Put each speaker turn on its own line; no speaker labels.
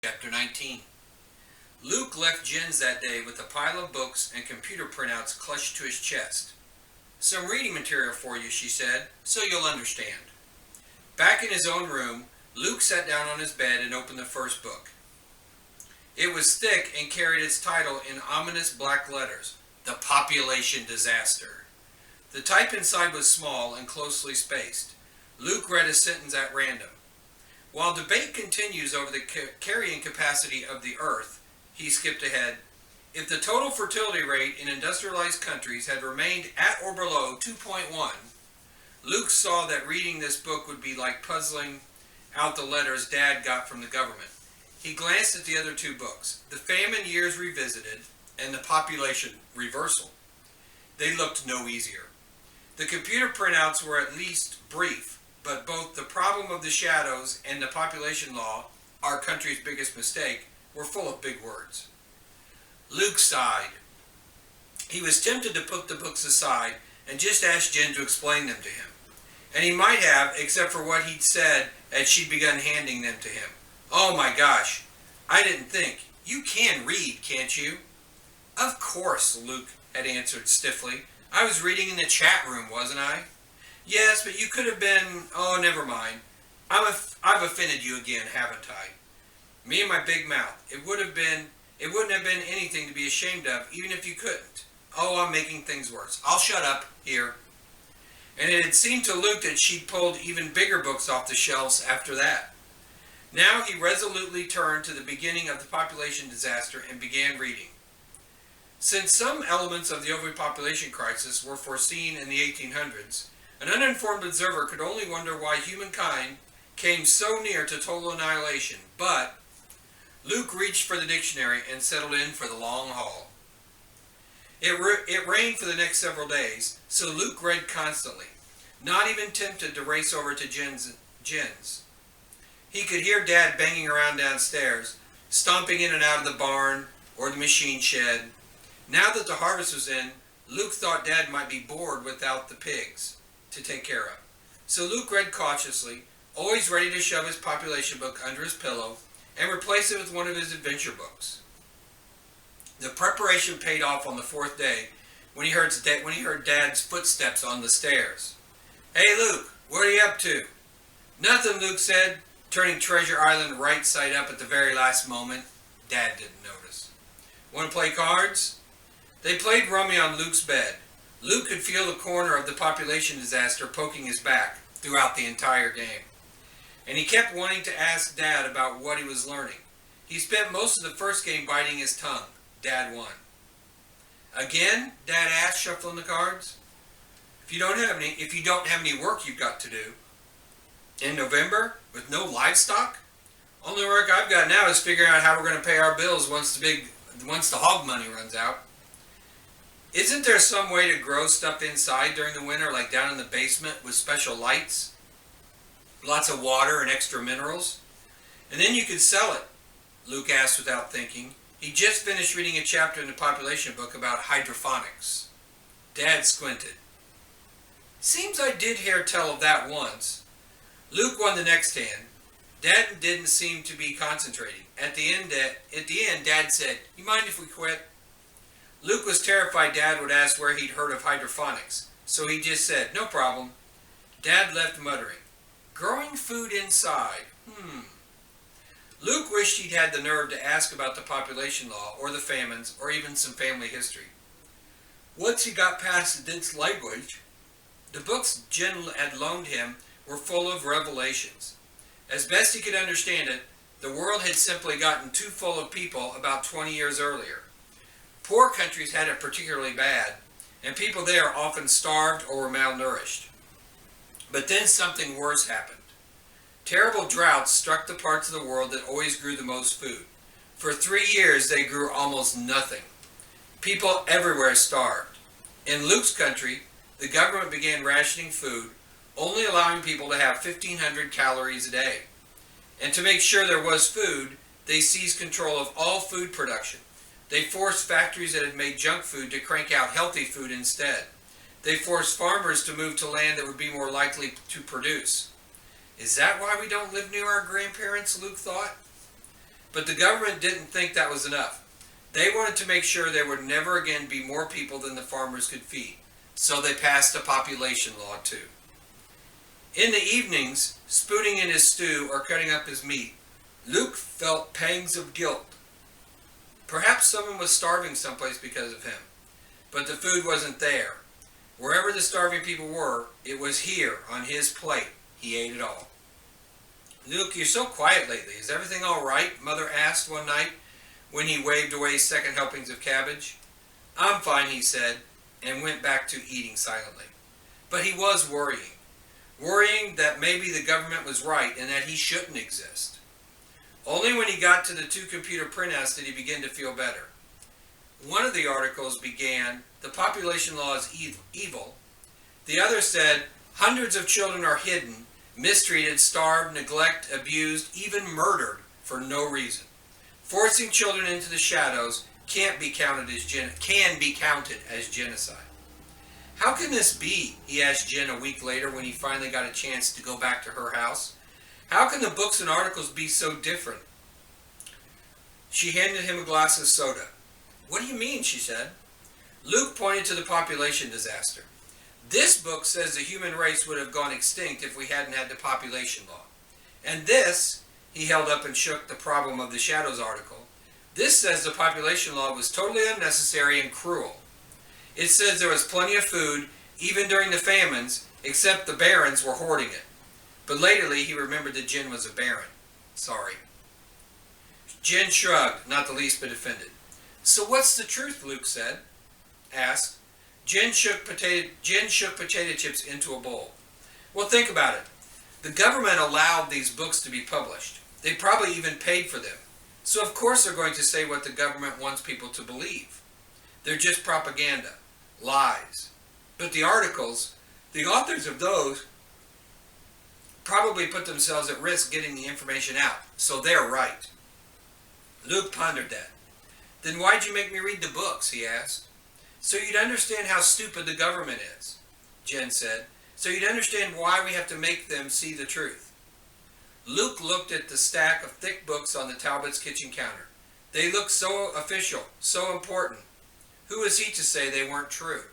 Chapter 19. Luke left Jen's that day with a pile of books and computer printouts clutched to his chest. "Some reading material for you," she said, "so you'll understand." Back in his own room, Luke sat down on his bed and opened the first book. It was thick and carried its title in ominous black letters, "The Population Disaster." The type inside was small and closely spaced. Luke read a sentence at random. "While debate continues over the carrying capacity of the Earth," he skipped ahead, "if the total fertility rate in industrialized countries had remained at or below 2.1, Luke saw that reading this book would be like puzzling out the letters Dad got from the government. He glanced at the other two books, The Famine Years Revisited and The Population Reversal. They looked no easier. The computer printouts were at least brief, but both The Problem of the Shadows and The Population Law, Our Country's Biggest Mistake, were full of big words. Luke sighed. He was tempted to put the books aside and just ask Jen to explain them to him. And he might have, except for what he'd said as she'd begun handing them to him. "Oh my gosh, I didn't think. You can read, can't you?" "Of course," Luke had answered stiffly. "I was reading in the chat room, wasn't I?" "Yes, but you could have been... Oh, never mind. I've offended you again, haven't I? Me and my big mouth. It wouldn't have been anything to be ashamed of, even if you couldn't. Oh, I'm making things worse. I'll shut up here." And it had seemed to Luke that she'd pulled even bigger books off the shelves after that. Now he resolutely turned to the beginning of The Population Disaster and began reading. Since some elements of the overpopulation crisis were foreseen in the 1800s, an uninformed observer could only wonder why humankind came so near to total annihilation, but Luke reached for the dictionary and settled in for the long haul. It rained for the next several days, so Luke read constantly, not even tempted to race over to Jen's. He could hear Dad banging around downstairs, stomping in and out of the barn or the machine shed. Now that the harvest was in, Luke thought Dad might be bored without the pigs to take care of. So Luke read cautiously, always ready to shove his population book under his pillow and replace it with one of his adventure books. The preparation paid off on the fourth day when he heard Dad's footsteps on the stairs. "Hey Luke, what are you up to?" "Nothing," Luke said, turning Treasure Island right side up at the very last moment. Dad didn't notice. "Want to play cards?" They played rummy on Luke's bed. Luke could feel the corner of the population disaster poking his back throughout the entire game. And he kept wanting to ask Dad about what he was learning. He spent most of the first game biting his tongue. Dad won. "Again?" Dad asked, shuffling the cards. If you don't have any work you've got to do in November with no livestock? Only work I've got now is figuring out how we're going to pay our bills once the hog money runs out. Isn't there some way to grow stuff inside during the winter, like down in the basement with special lights? Lots of water and extra minerals? And then you could sell it," Luke asked without thinking. He just finished reading a chapter in the population book about hydroponics. Dad squinted. "Seems I did hear tell of that once." Luke won the next hand. Dad didn't seem to be concentrating. At the end, Dad said, "You mind if we quit?" Luke was terrified Dad would ask where he'd heard of hydroponics, so he just said, "No problem." Dad left muttering, "Growing food inside. Luke wished he'd had the nerve to ask about the population law, or the famines, or even some family history. Once he got past the dense language, the books Jen had loaned him were full of revelations. As best he could understand it, the world had simply gotten too full of people about 20 years earlier. Poor countries had it particularly bad, and people there often starved or were malnourished. But then something worse happened. Terrible droughts struck the parts of the world that always grew the most food. For 3 years they grew almost nothing. People everywhere starved. In Luke's country, the government began rationing food, only allowing people to have 1,500 calories a day. And to make sure there was food, they seized control of all food production. They forced factories that had made junk food to crank out healthy food instead. They forced farmers to move to land that would be more likely to produce. Is that why we don't live near our grandparents, Luke thought? But the government didn't think that was enough. They wanted to make sure there would never again be more people than the farmers could feed. So they passed a population law too. In the evenings, spooning in his stew or cutting up his meat, Luke felt pangs of guilt. Perhaps someone was starving someplace because of him, but the food wasn't there. Wherever the starving people were, it was here on his plate. He ate it all. "Luke, you're so quiet lately. Is everything all right?" Mother asked one night when he waved away second helpings of cabbage. "I'm fine," he said, and went back to eating silently. But he was worrying that maybe the government was right and that he shouldn't exist. Only when he got to the 2 computer printouts did he begin to feel better. One of the articles began, "The population law is evil." The other said, "Hundreds of children are hidden, mistreated, starved, neglected, abused, even murdered for no reason. Forcing children into the shadows can be counted as genocide." "How can this be?" he asked Jen a week later when he finally got a chance to go back to her house. "How can the books and articles be so different?" She handed him a glass of soda. "What do you mean?" she said. Luke pointed to the population disaster. "This book says the human race would have gone extinct if we hadn't had the population law. And this," he held up and shook the problem of the shadows article, "this says the population law was totally unnecessary and cruel. It says there was plenty of food, even during the famines, except the barons were hoarding it." But latterly he remembered that Jen was a baron. Sorry. Jen shrugged, not the least bit offended. "So what's the truth?" Luke asked. Jen shook potato chips into a bowl. "Well, think about it. The government allowed these books to be published. They probably even paid for them. So of course they're going to say what the government wants people to believe. They're just propaganda, lies. But the articles, the authors of those probably put themselves at risk getting the information out, so they're right." Luke pondered that. "Then why'd you make me read the books?" he asked. "So you'd understand how stupid the government is," Jen said. "So you'd understand why we have to make them see the truth." Luke looked at the stack of thick books on the Talbots' kitchen counter. They looked so official, so important. Who was he to say they weren't true?